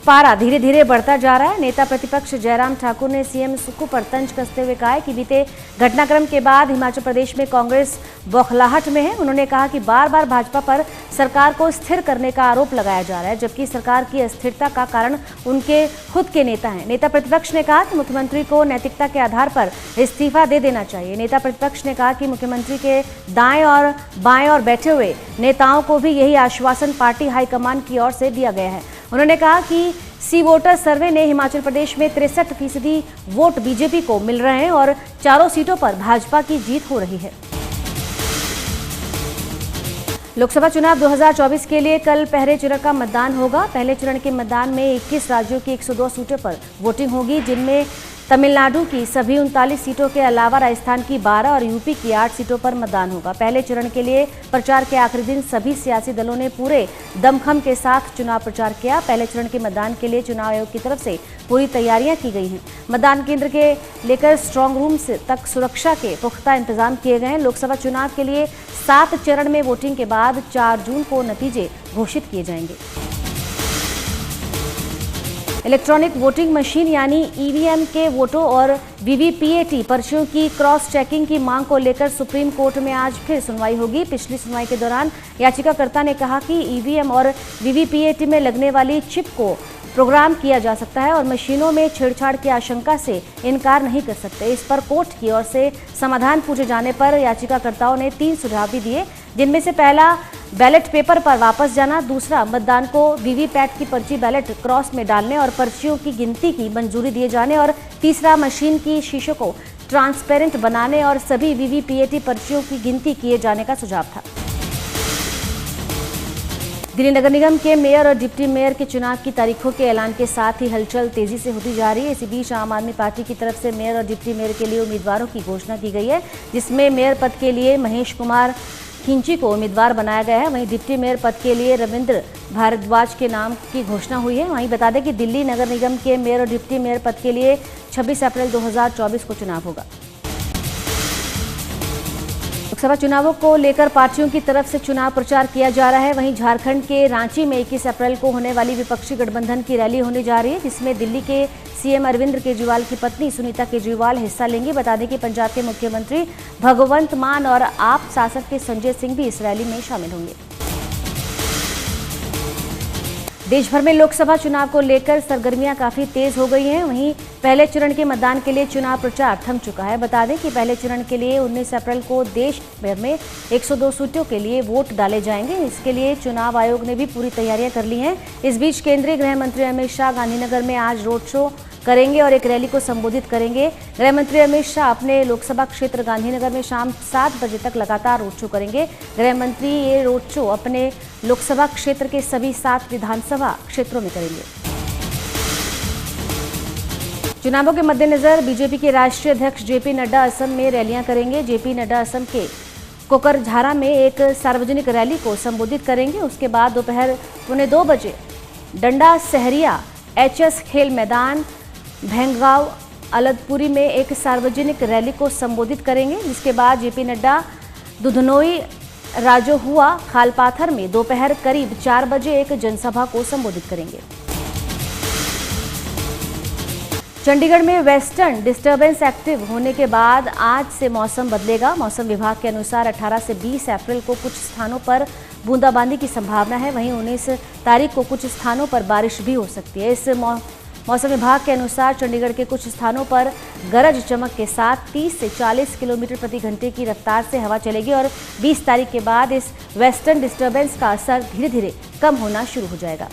पारा धीरे धीरे बढ़ता जा रहा है। नेता प्रतिपक्ष जयराम ठाकुर ने सीएम सुक्खू पर तंज कसते हुए कहा है कि बीते घटनाक्रम के बाद हिमाचल प्रदेश में कांग्रेस बौखलाहट में है। उन्होंने कहा कि बार बार भाजपा पर सरकार को स्थिर करने का आरोप लगाया जा रहा है, जबकि सरकार की अस्थिरता का कारण उनके खुद के नेता हैं। नेता प्रतिपक्ष ने कहा कि मुख्यमंत्री को नैतिकता के आधार पर इस्तीफा दे देना चाहिए। नेता प्रतिपक्ष ने कहा कि मुख्यमंत्री के दाएं और बाएं और बैठे हुए नेताओं को भी यही आश्वासन पार्टी हाईकमान की ओर से दिया गया है। उन्होंने कहा कि सी वोटर सर्वे ने हिमाचल प्रदेश में 63% वोट बीजेपी को मिल रहे हैं और चारों सीटों पर भाजपा की जीत हो रही है। लोकसभा चुनाव 2024 के लिए कल पहले चरण का मतदान होगा। पहले चरण के मतदान में 21 राज्यों की 102 सीटों पर वोटिंग होगी, जिनमें तमिलनाडु की सभी 39 सीटों के अलावा राजस्थान की 12 और यूपी की 8 सीटों पर मतदान होगा। पहले चरण के लिए प्रचार के आखिरी दिन सभी सियासी दलों ने पूरे दमखम के साथ चुनाव प्रचार किया। पहले चरण के मतदान के लिए चुनाव आयोग की तरफ से पूरी तैयारियां की गई हैं। मतदान केंद्र के लेकर स्ट्रांग रूम तक सुरक्षा के पुख्ता इंतजाम किए गए हैं। लोकसभा चुनाव के लिए 7 चरण में वोटिंग के बाद 4 जून को नतीजे घोषित किए जाएंगे। इलेक्ट्रॉनिक वोटिंग मशीन यानी ईवीएम के वोटों और वीवीपीएटी पर्चियों की क्रॉस चेकिंग की मांग को लेकर सुप्रीम कोर्ट में आज फिर सुनवाई होगी। पिछली सुनवाई के दौरान याचिकाकर्ता ने कहा कि ईवीएम और वीवीपीएटी में लगने वाली चिप को प्रोग्राम किया जा सकता है और मशीनों में छेड़छाड़ की आशंका से इनकार नहीं कर सकते। इस पर कोर्ट की ओर से समाधान पूछे जाने पर याचिकाकर्ताओं ने 3 सुझाव भी दिए, जिनमें से पहला बैलेट पेपर पर वापस जाना, दूसरा मतदान को वीवीपैट की पर्ची बैलेट क्रॉस में डालने और पर्चियों की गिनती की मंजूरी दिए जाने और तीसरा मशीन की शीशों को ट्रांसपेरेंट बनाने और सभी वीवीपीएटी पर्चियों की गिनती किए जाने का सुझाव था। दिल्ली नगर निगम के मेयर और डिप्टी मेयर के चुनाव की तारीखों के ऐलान के साथ ही हलचल तेजी से होती जा रही है। इसी बीच आम आदमी पार्टी की तरफ से मेयर और डिप्टी मेयर के लिए उम्मीदवारों की घोषणा की गई है, जिसमें मेयर पद के लिए महेश कुमार खिंची को उम्मीदवार बनाया गया है। वहीं डिप्टी मेयर पद के लिए रविंद्र भारद्वाज के नाम की घोषणा हुई है। वहीं बता दें कि दिल्ली नगर निगम के मेयर और डिप्टी मेयर पद के लिए 26 अप्रैल 2024 को चुनाव होगा। लोकसभा चुनावों को लेकर पार्टियों की तरफ से चुनाव प्रचार किया जा रहा है। वहीं झारखंड के रांची में 21 अप्रैल को होने वाली विपक्षी गठबंधन की रैली होने जा रही है, जिसमें दिल्ली के सीएम अरविंद केजरीवाल की पत्नी सुनीता केजरीवाल हिस्सा लेंगी। बता दें कि पंजाब के मुख्यमंत्री भगवंत मान और आप शासक के संजय सिंह भी इस रैली में शामिल होंगे। देश भर में लोकसभा चुनाव को लेकर सरगर्मियां काफी तेज हो गई हैं। वहीं पहले चरण के मतदान के लिए चुनाव प्रचार थम चुका है। बता दें कि पहले चरण के लिए 19 अप्रैल को देश भर में 102 सीटों के लिए वोट डाले जाएंगे। इसके लिए चुनाव आयोग ने भी पूरी तैयारियां कर ली हैं। इस बीच केंद्रीय गृह मंत्री अमित शाह गांधीनगर में आज रोड शो करेंगे और एक रैली को संबोधित करेंगे। गृह मंत्री अमित शाह अपने लोकसभा क्षेत्र गांधीनगर में शाम 7 बजे तक लगातार रोड शो करेंगे। गृह मंत्री ये रोड शो अपने लोकसभा क्षेत्र के सभी 7 विधानसभा क्षेत्रों में करेंगे। चुनावों के मद्देनजर बीजेपी के राष्ट्रीय अध्यक्ष जेपी नड्डा असम में रैलियां करेंगे। जेपी नड्डा असम के कोकरझारा में एक सार्वजनिक रैली को संबोधित करेंगे। उसके बाद दोपहर 1:45 बजे डंडा सहरिया एचएस खेल मैदान भेंगांव अलदपुरी में एक सार्वजनिक रैली को संबोधित करेंगे। जिसके बाद जेपी नड्डा दुधनोई राजोहुआ खालपाथर में दोपहर करीब 4 बजे एक जनसभा को संबोधित करेंगे। चंडीगढ़ में वेस्टर्न डिस्टर्बेंस एक्टिव होने के बाद आज से मौसम बदलेगा। मौसम विभाग के अनुसार 18 से 20 अप्रैल को कुछ स्थानों पर बूंदाबांदी की संभावना है। वहीं 19 तारीख को कुछ स्थानों पर बारिश भी हो सकती है। इस मौसम विभाग के अनुसार चंडीगढ़ के कुछ स्थानों पर गरज चमक के साथ 30 से 40 किलोमीटर प्रति घंटे की रफ्तार से हवा चलेगी और 20 तारीख के बाद इस वेस्टर्न डिस्टर्बेंस का असर धीरे धीरे कम होना शुरू हो जाएगा।